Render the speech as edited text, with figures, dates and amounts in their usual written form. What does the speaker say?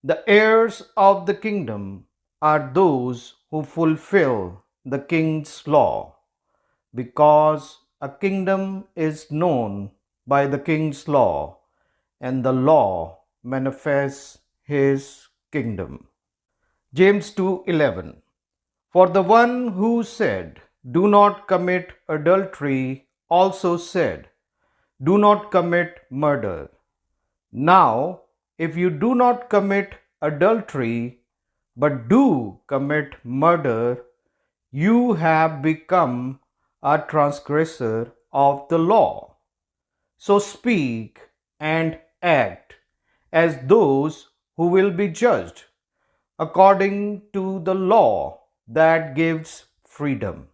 The heirs of the kingdom are those who fulfill the king's law, because a kingdom is known by the king's law, and the law manifests his kingdom. James 2:11. For the one who said, "Do not commit adultery," also said, "Do not commit murder." Now, if you do not commit adultery, but do commit murder, you have become a transgressor of the law. So speak and act as those who will be judged according to the law that gives freedom.